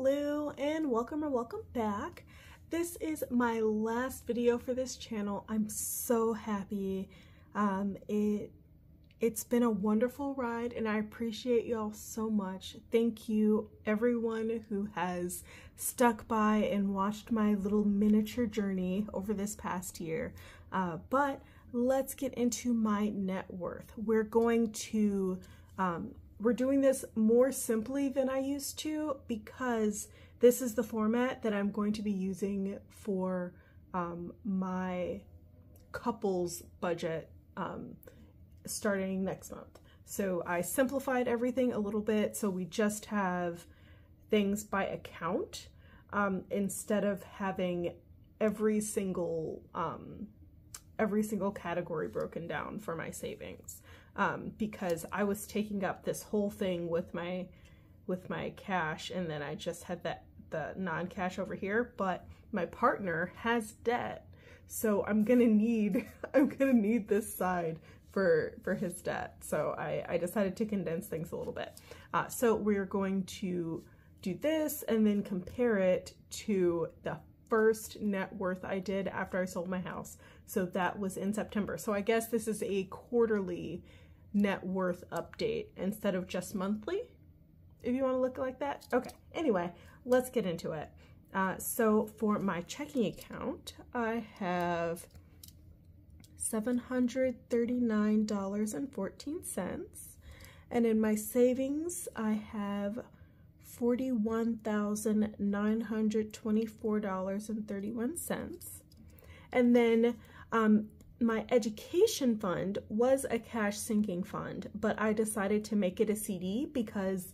Hello and welcome or welcome back. This is my last video for this channel. I'm so happy. It's been a wonderful ride and I appreciate y'all so much. Thank you everyone who has stuck by and watched my little miniature journey over this past year. But let's get into my net worth. We're doing this more simply than I used to because this is the format that I'm going to be using for my couples budget starting next month. So I simplified everything a little bit so we just have things by account instead of having every single category broken down for my savings. Because I was taking up this whole thing with my cash, and then I just had the non-cash over here, but my partner has debt, so I'm gonna need this side for his debt. So I decided to condense things a little bit. So we're going to do this and then compare it to the first net worth I did after I sold my house. So that was in September. So I guess this is a quarterly net worth update instead of just monthly, if you want to look like that. Okay, anyway, let's get into it. So for my checking account, I have $739.14, and in my savings I have $41,924.31, and then my education fund was a cash sinking fund, but I decided to make it a CD because,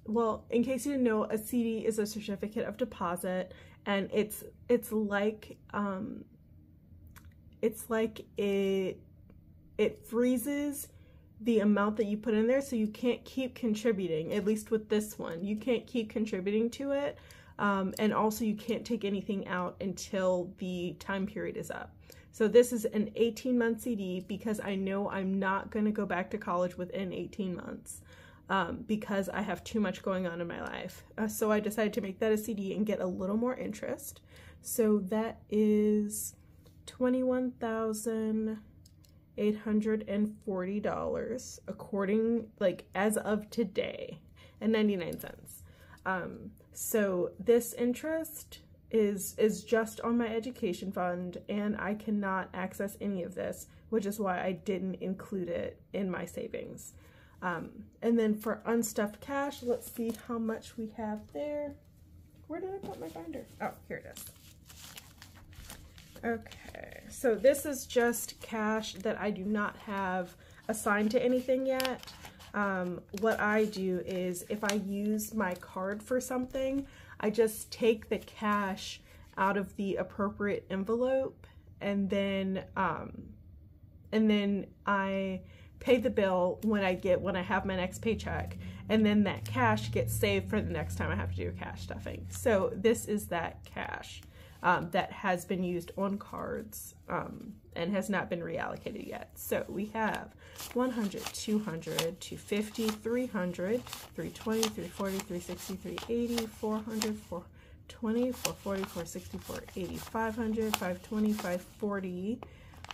well, in case you didn't know, a CD is a certificate of deposit, and it's like it freezes the amount that you put in there, so you can't keep contributing. At least with this one, you can't keep contributing to it, and also you can't take anything out until the time period is up. So this is an 18-month CD because I know I'm not going to go back to college within 18 months because I have too much going on in my life. So I decided to make that a CD and get a little more interest. So that is $21,840 as of today and 99 cents. So this interest is just on my education fund, and I cannot access any of this, which is why I didn't include it in my savings. And then for unstuffed cash, let's see how much we have there. Where did I put my binder? Oh, here it is. Okay, so this is just cash that I do not have assigned to anything yet. What I do is if I use my card for something, I just take the cash out of the appropriate envelope, and then I pay the bill when I have my next paycheck, and then that cash gets saved for the next time I have to do cash stuffing. So this is that cash that has been used on cards and has not been reallocated yet. So we have 100, 200, 250, 300, 320, 340, 360, 380, 400, 420, 440, 460, 480, 500, 520, 540,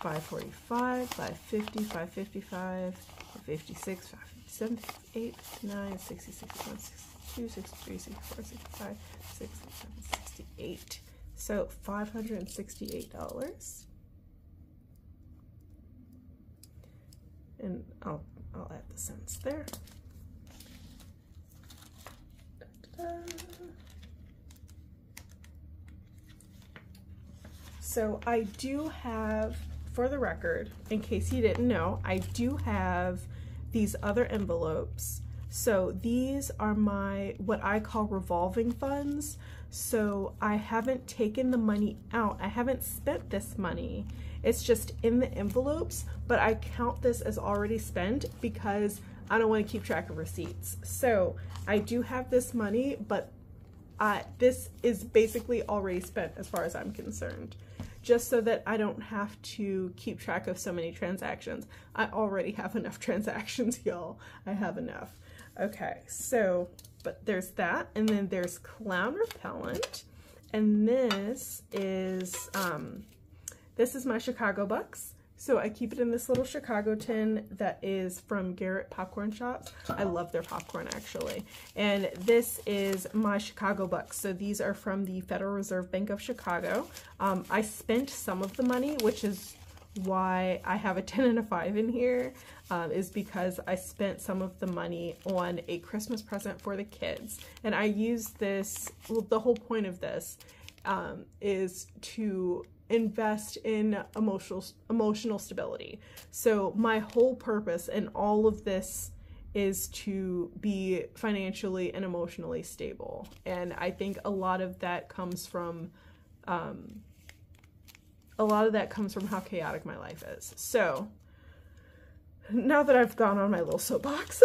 545, 550, 555, 556, 557, 58, 59, 60, 61, 62, 63, 64, 65, 67, 68. So $568. And I'll add the cents there. So I do have, for the record, in case you didn't know, I do have these other envelopes. So these are my, what I call revolving funds. So I haven't taken the money out. I haven't spent this money. It's just in the envelopes, but I count this as already spent because I don't want to keep track of receipts. So I do have this money, but this is basically already spent as far as I'm concerned, just so that I don't have to keep track of so many transactions. I already have enough transactions, y'all. I have enough. Okay, so but there's that. And then there's clown repellent. And this is my Chicago Bucks. So I keep it in this little Chicago tin that is from Garrett Popcorn Shops. I love their popcorn, actually. And this is my Chicago Bucks. So these are from the Federal Reserve Bank of Chicago. I spent some of the money, which is why I have a 10 and a 5 in here, is because I spent some of the money on a Christmas present for the kids. And I use this, well, the whole point of this is to invest in emotional stability. So my whole purpose in all of this is to be financially and emotionally stable. And I think a lot of that comes from how chaotic my life is. So now that I've gone on my little soapbox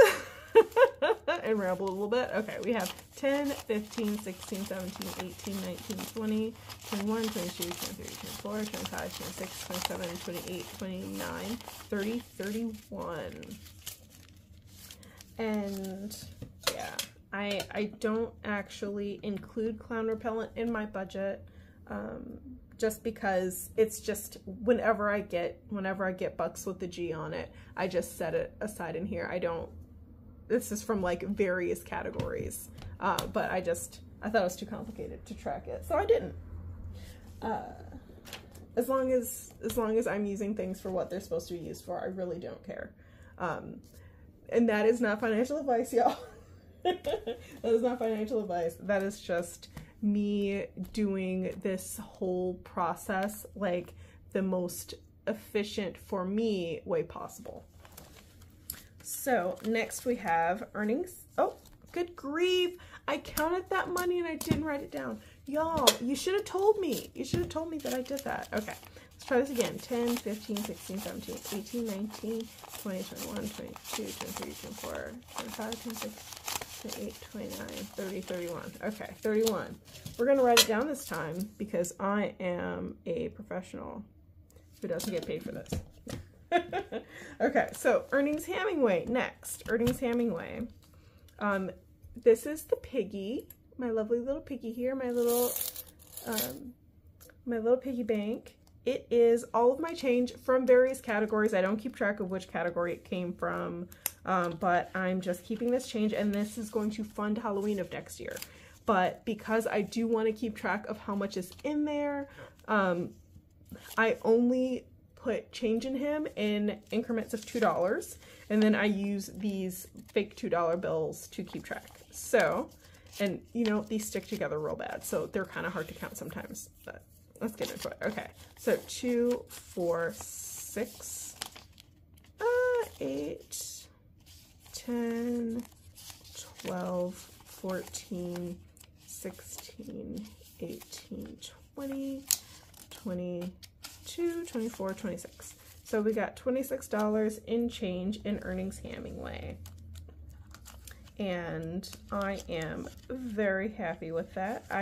and rambled a little bit, okay, we have 10, 15, 16, 17, 18, 19, 20, 21, 22, 23, 24, 25, 26, 27, 28, 29, 30, 31. And yeah, I don't actually include clown repellent in my budget, just because it's just whenever I get bucks with the G on it, I just set it aside in here. I don't, this is from like various categories, but I thought it was too complicated to track it, so I didn't. As long as I'm using things for what they're supposed to be used for, I really don't care. And that is not financial advice, y'all. That is not financial advice. That is just me doing this whole process like the most efficient for me way possible. So next we have earnings. Oh, good grief. I counted that money and I didn't write it down. Y'all, you should have told me. You should have told me that I did that. Okay, let's try this again. 10, 15, 16, 17, 18, 19, 20, 21, 22, 23, 24, 25, 26, 28, 29, 30, 31. Okay, 31. We're going to write it down this time because I am a professional who doesn't get paid for this. Okay, so Ernings Hemingway next. Ernings Hemingway. This is the piggy, my lovely little piggy here, my little piggy bank. It is all of my change from various categories. I don't keep track of which category it came from, but I'm just keeping this change, and this is going to fund Halloween of next year. But because I do want to keep track of how much is in there, I only put change in him in increments of $2, and then I use these fake $2 bills to keep track. So, and you know, these stick together real bad, so they're kind of hard to count sometimes, but let's get into it. Okay, so 2, 4, 6, 8, 10, 12, 14, 16, 18, 20, 22, 24, 26. So we got $26 in change in Ernings Hemingway. And I am very happy with that. I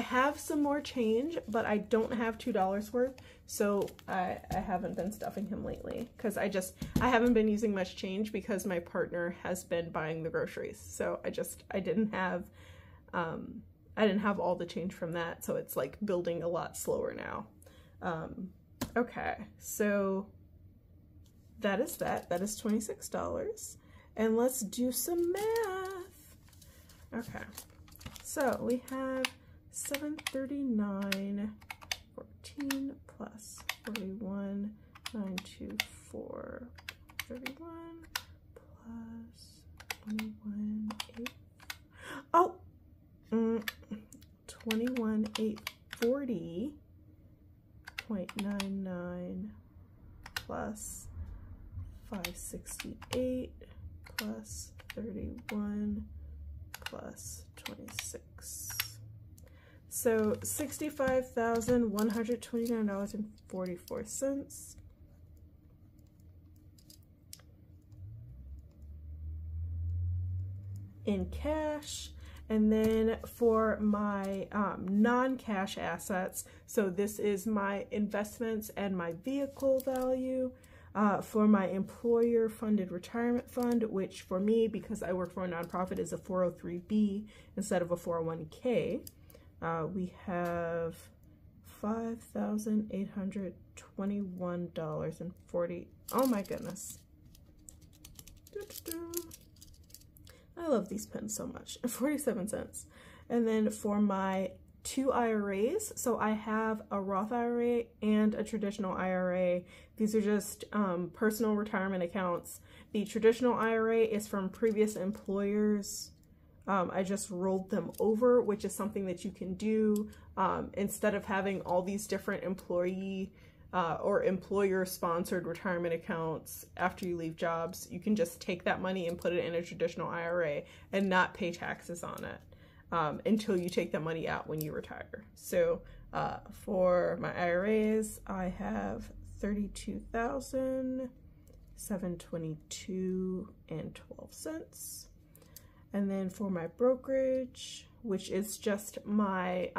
have some more change, but I don't have $2 worth, so I haven't been stuffing him lately because I haven't been using much change because my partner has been buying the groceries. So I didn't have all the change from that, so it's like building a lot slower now. Okay, so that is $26. And let's do some math. Okay, so we have 739, 14 plus 41, 924, 31 plus 21, 8. Oh, 21, 840.99 plus 568 plus 31 plus 26. So $65,129.44 in cash. And then for my non-cash assets, so this is my investments and my vehicle value. For my employer-funded retirement fund, which for me, because I work for a nonprofit, is a 403B instead of a 401k, we have $5,821.40. Oh my goodness. I love these pens so much. 47 cents. And then for my 2 IRAs, so I have a Roth IRA and a traditional IRA. These are just personal retirement accounts. The traditional IRA is from previous employers. I just rolled them over, which is something that you can do instead of having all these different employee or employer-sponsored retirement accounts after you leave jobs. You can just take that money and put it in a traditional IRA and not pay taxes on it until you take that money out when you retire. So for my IRAs, I have $32,722.12. And then for my brokerage, which is just my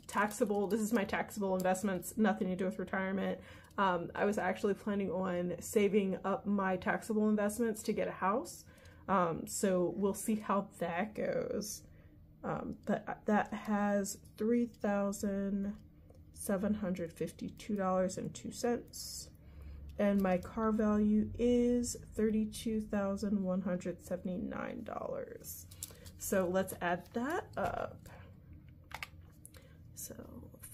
taxable, this is my taxable investments, nothing to do with retirement. I was actually planning on saving up my taxable investments to get a house. So we'll see how that goes. But that has $3,752.02. And my car value is $32,179. So let's add that up. So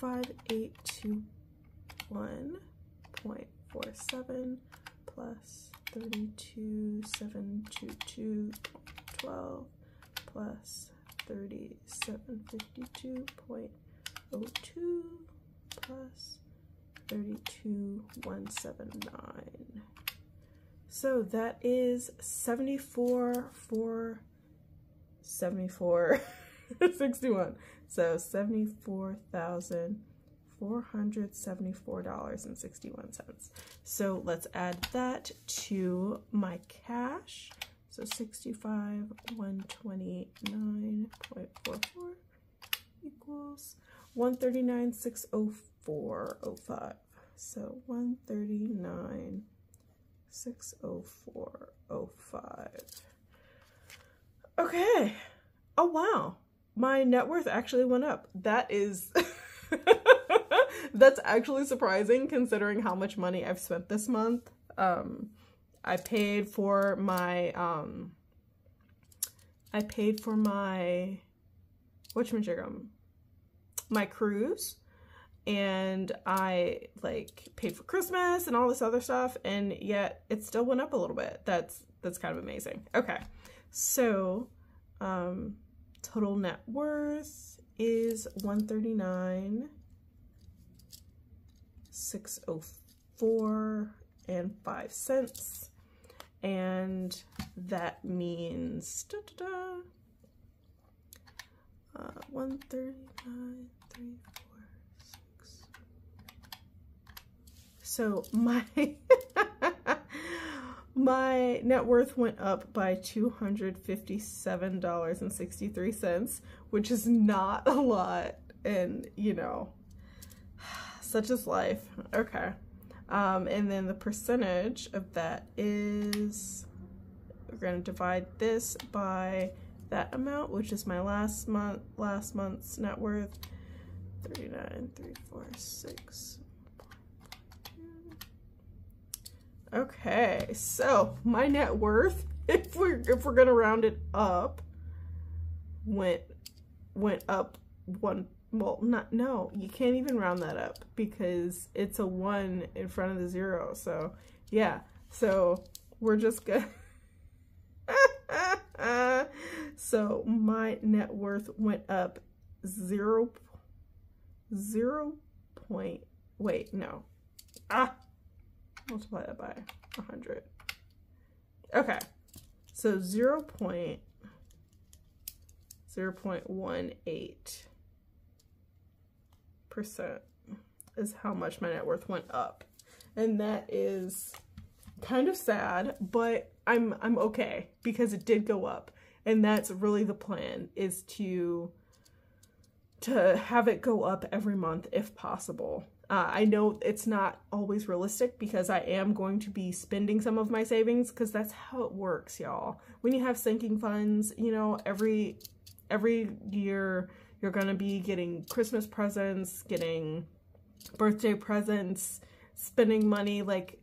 5821.47 plus 32,722.12 plus 3752.02 plus 32,179. So that is 61. So $74,474.61. So let's add that to my cash. So 65,129.44 equals 139,604.05. So 139,604.05. Okay. Oh wow. My net worth actually went up. That is that's actually surprising considering how much money I've spent this month. I paid for my whatchamajigam, my cruise, and I like paid for Christmas and all this other stuff, and yet it still went up a little bit. That's kind of amazing. Okay, so total net worth is $139,604.05, and that means 139,346. So my my net worth went up by $257.63, which is not a lot, and you know, such is life. Okay. And then the percentage of that is, we're going to divide this by that amount, which is my last month's net worth, 39,346. Okay, so my net worth, if we're gonna round it up, went up one. Well, no, you can't even round that up because it's a 1 in front of the 0. So yeah, so we're just gonna. So my net worth went up multiply that by 100. Okay, so 0.18% is how much my net worth went up, and that is kind of sad, but I'm okay because it did go up, and that's really the plan, is to have it go up every month if possible. I know it's not always realistic because I am going to be spending some of my savings, because that's how it works, y'all. When you have sinking funds, you know, every year you're going to be getting Christmas presents, getting birthday presents, spending money like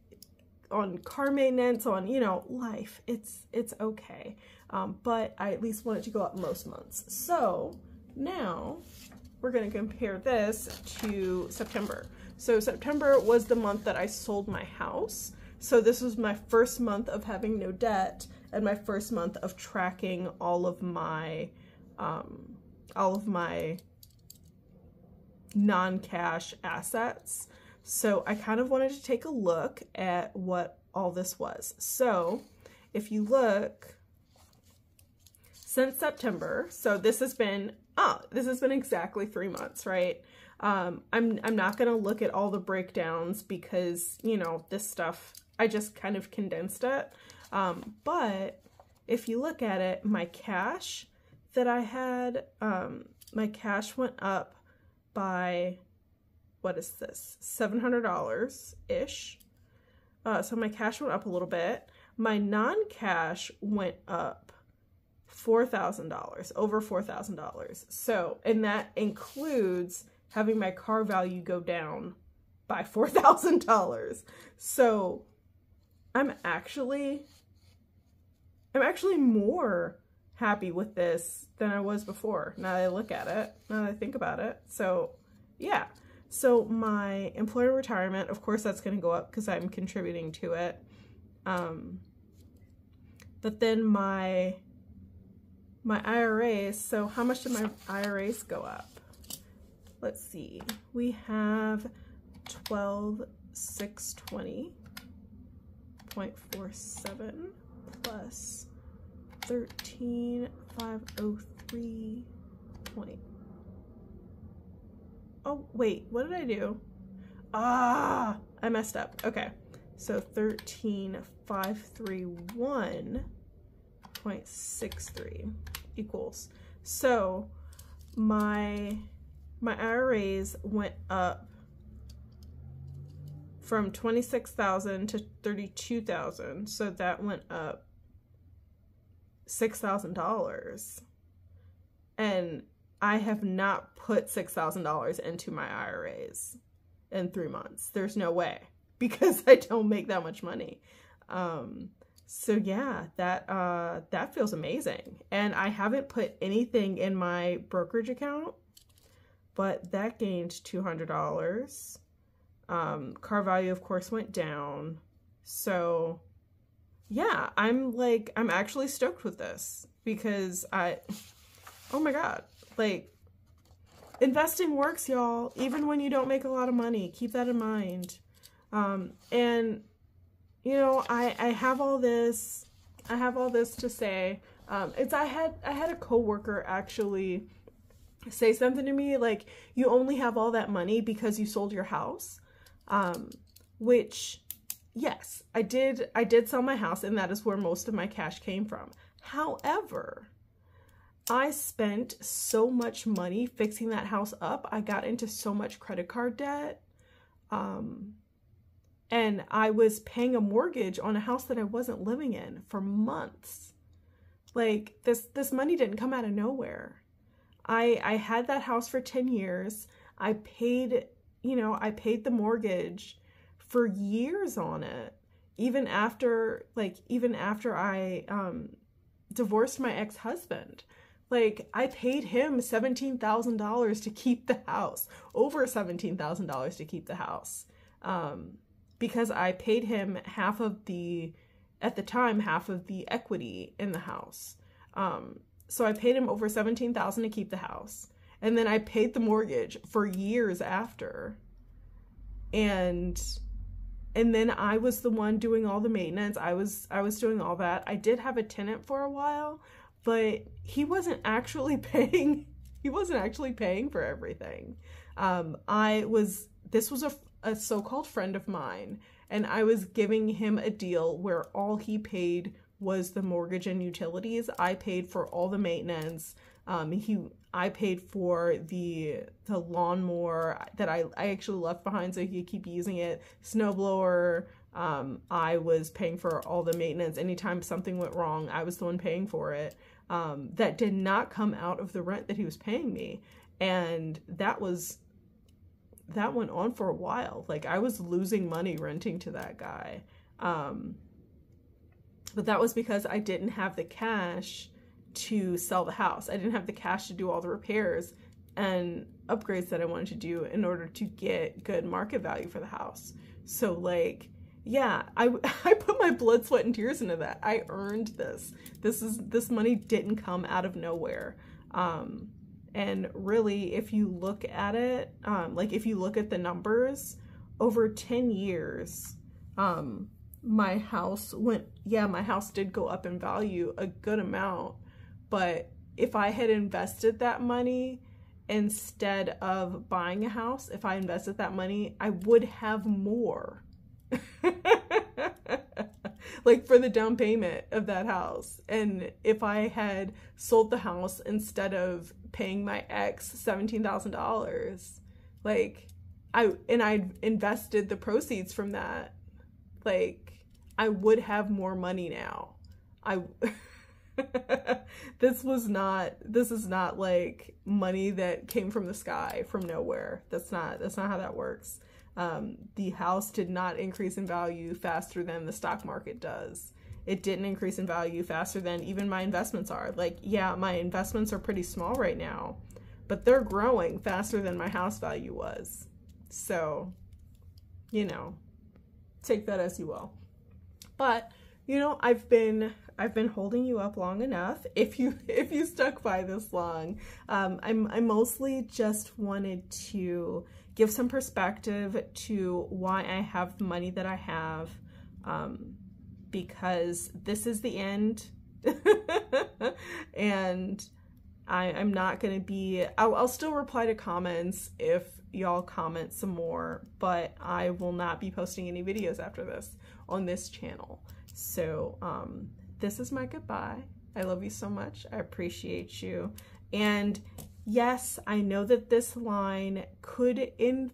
on car maintenance, on, you know, life. It's okay. But I at least want it to go up most months. So now we're going to compare this to September. So September was the month that I sold my house. So this was my first month of having no debt and my first month of tracking all of my non-cash assets. So I kind of wanted to take a look at what all this was. So if you look, since September, so this has been exactly 3 months, right? I'm not going to look at all the breakdowns because, you know, this stuff, I just kind of condensed it. But if you look at it, my cash that I had, my cash went up by, what is this? $700-ish. So my cash went up a little bit. My non-cash went up $4,000, over $4,000. So, and that includes having my car value go down by $4,000. So I'm actually more happy with this than I was before. Now that I look at it, now that I think about it. So yeah. So my employer retirement, of course, that's going to go up because I'm contributing to it. But then my IRAs, so how much did my IRAs go up? Let's see. We have 12,620.47 plus 13,503. Oh, wait, what did I do? I messed up. Okay. So 13,531.63 equals. So my IRAs went up from 26,000 to 32,000. So that went up $6,000. And I have not put $6,000 into my IRAs in 3 months. There's no way, because I don't make that much money. So yeah, that feels amazing. And I haven't put anything in my brokerage account, but that gained $200. Car value, of course, went down. So yeah, I'm actually stoked with this because oh my God, like, investing works, y'all, even when you don't make a lot of money. Keep that in mind. And you know, I have all this to say. I had a coworker actually say something to me like, you only have all that money because you sold your house. Which, yes, I did sell my house, and that is where most of my cash came from. However, I spent so much money fixing that house up. I got into so much credit card debt. And I was paying a mortgage on a house that I wasn't living in for months. Like, this money didn't come out of nowhere. I had that house for 10 years. I paid the mortgage for years on it. Even after I divorced my ex-husband. Like, I paid him $17,000 to keep the house, over $17,000 to keep the house. Because I paid him half of the equity in the house. So I paid him over $17,000 to keep the house. And then I paid the mortgage for years after. And then I was the one doing all the maintenance. I was doing all that. I did have a tenant for a while, but he wasn't actually paying. He wasn't actually paying for everything. This was a so-called friend of mine, and I was giving him a deal where all he paid was the mortgage and utilities. I paid for all the maintenance. I paid for the lawnmower that I actually left behind so he could keep using it. Snowblower. I was paying for all the maintenance. Anytime something went wrong, I was the one paying for it. That did not come out of the rent that he was paying me. And that went on for a while. Like, I was losing money renting to that guy. But that was because I didn't have the cash to sell the house. I didn't have the cash to do all the repairs and upgrades that I wanted to do in order to get good market value for the house. So, like, yeah, I put my blood, sweat, and tears into that. I earned this. This money didn't come out of nowhere. And really, if you look at it, like if you look at the numbers, over 10 years, my house did go up in value a good amount. But if I had invested that money instead of buying a house, if I invested that money, I would have more. Like for the down payment of that house. And if I had sold the house instead of paying my ex $17,000, like I'd invested the proceeds from that, like I would have more money now. This is not like money that came from the sky, from nowhere. That's not how that works. The house did not increase in value faster than the stock market does. It didn't increase in value faster than even my investments are. Like, yeah, my investments are pretty small right now, but they're growing faster than my house value was. So, you know, take that as you will. But, you know, I've been holding you up long enough. If you stuck by this long, I mostly just wanted to give some perspective to why I have the money that I have, because this is the end. And I'm not going to be, I'll still reply to comments if y'all comment some more, but I will not be posting any videos after this on this channel. So this is my goodbye. I love you so much. I appreciate you. And yes, I know that this line could, in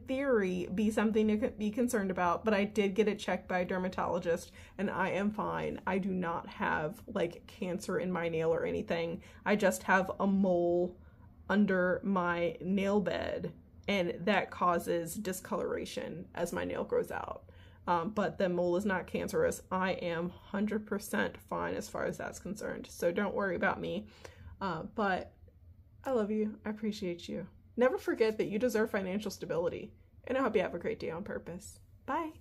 theory, be something to be concerned about, but I did get it checked by a dermatologist and I am fine. I do not have like cancer in my nail or anything. I just have a mole under my nail bed and that causes discoloration as my nail grows out. But the mole is not cancerous. I am 100% fine as far as that's concerned. So don't worry about me. But I love you. I appreciate you. Never forget that you deserve financial stability. And I hope you have a great day on purpose. Bye.